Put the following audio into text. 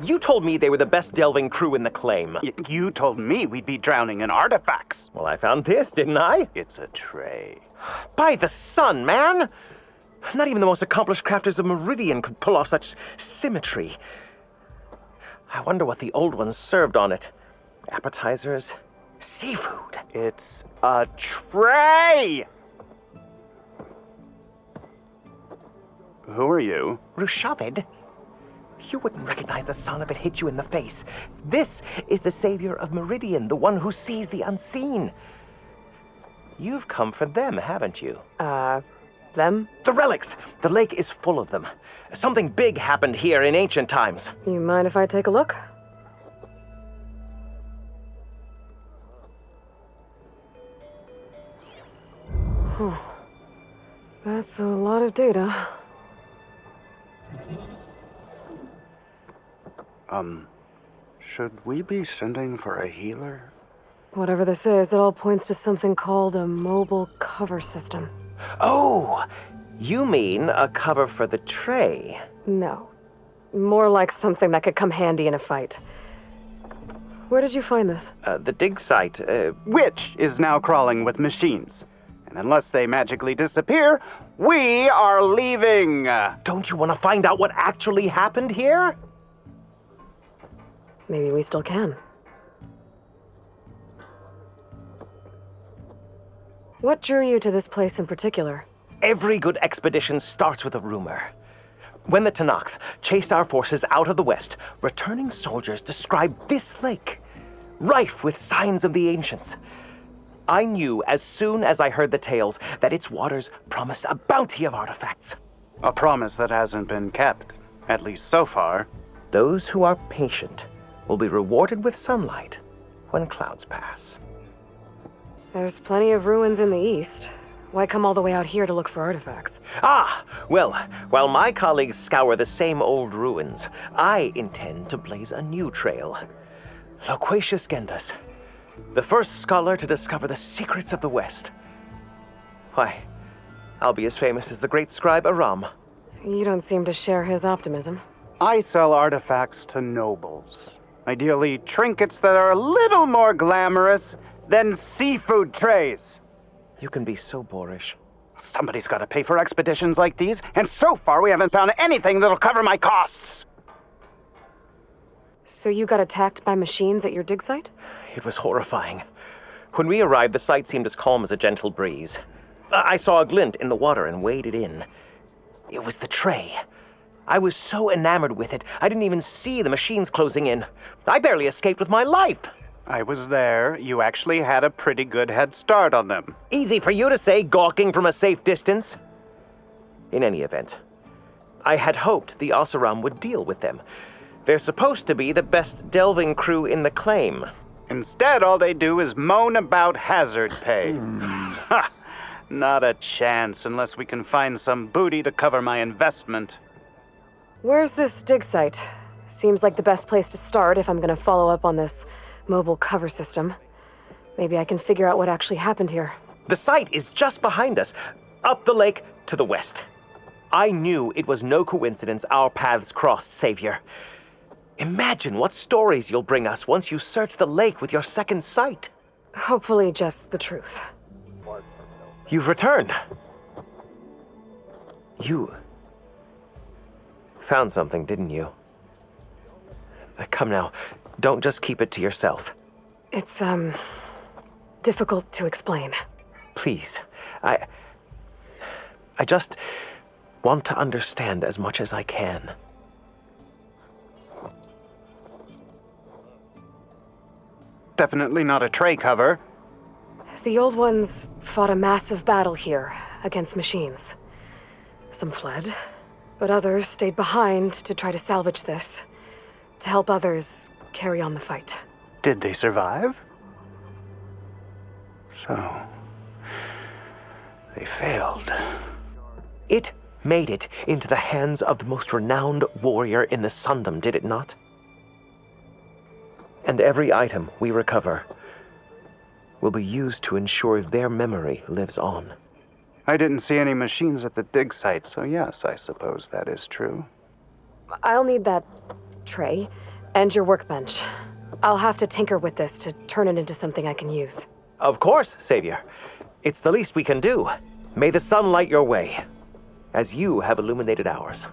You told me they were the best delving crew in the claim. You told me we'd be drowning in artifacts. Well, I found this, didn't I? It's a tray. By the sun, man! Not even the most accomplished crafters of Meridian could pull off such symmetry. I wonder what the old ones served on it. Appetizers? Seafood? It's a tray! Who are you? Rushavid? You wouldn't recognize the sun if it hit you in the face. This is the savior of Meridian, the one who sees the unseen. You've come for them, haven't you? Them? The relics! The lake is full of them. Something big happened here in ancient times. You mind if I take a look? That's a lot of data. Should we be sending for a healer? Whatever this is, it all points to something called a mobile cover system. Oh, you mean a cover for the tray? No. More like something that could come handy in a fight. Where did you find this? The dig site, Which is now crawling with machines. And unless they magically disappear, we are leaving! Don't you want to find out what actually happened here? Maybe we still can. What drew you to this place in particular? Every good expedition starts with a rumor. When the Tenakth chased our forces out of the west, returning soldiers described this lake, rife with signs of the ancients. I knew as soon as I heard the tales that its waters promised a bounty of artifacts. A promise that hasn't been kept, at least so far. Those who are patient will be rewarded with sunlight when clouds pass. There's plenty of ruins in the east. Why come all the way out here to look for artifacts? Well, while my colleagues scour the same old ruins, I intend to blaze a new trail. Loquacious Gendas, the first scholar to discover the secrets of the West. Why, I'll be as famous as the great scribe Aram. You don't seem to share his optimism. I sell artifacts to nobles. Ideally, trinkets that are a little more glamorous than seafood trays. You can be so boorish. Somebody's got to pay for expeditions like these, and so far we haven't found anything that'll cover my costs. So you got attacked by machines at your dig site? It was horrifying. When we arrived, the sight seemed as calm as a gentle breeze. I saw a glint in the water and waded in. It was the tray. I was so enamored with it, I didn't even see the machines closing in. I barely escaped with my life. I was there. You actually had a pretty good head start on them. Easy for you to say, gawking from a safe distance. In any event, I had hoped the Oseram would deal with them. They're supposed to be the best delving crew in the claim. Instead, all they do is moan about hazard pay. Ha! Not a chance unless we can find some booty to cover my investment. Where's this dig site? Seems like the best place to start if I'm gonna follow up on this mobile cover system. Maybe I can figure out what actually happened here. The site is just behind us, up the lake to the west. I knew it was no coincidence our paths crossed, Savior. Imagine what stories you'll bring us once you search the lake with your second sight. Hopefully just the truth. You've returned. You found something, didn't you? Come now, don't just keep it to yourself. It's, difficult to explain. Please, I just want to understand as much as I can. Definitely not a tray cover. The old ones fought a massive battle here against machines. Some fled, but others stayed behind to try to salvage this, to help others carry on the fight. Did they survive? So, they failed. It made it into the hands of the most renowned warrior in the Sundom, did it not? And every item we recover will be used to ensure their memory lives on. I didn't see any machines at the dig site, so yes, I suppose that is true. I'll need that tray. And your workbench. I'll have to tinker with this to turn it into something I can use. Of course, Savior. It's the least we can do. May the sun light your way, as you have illuminated ours.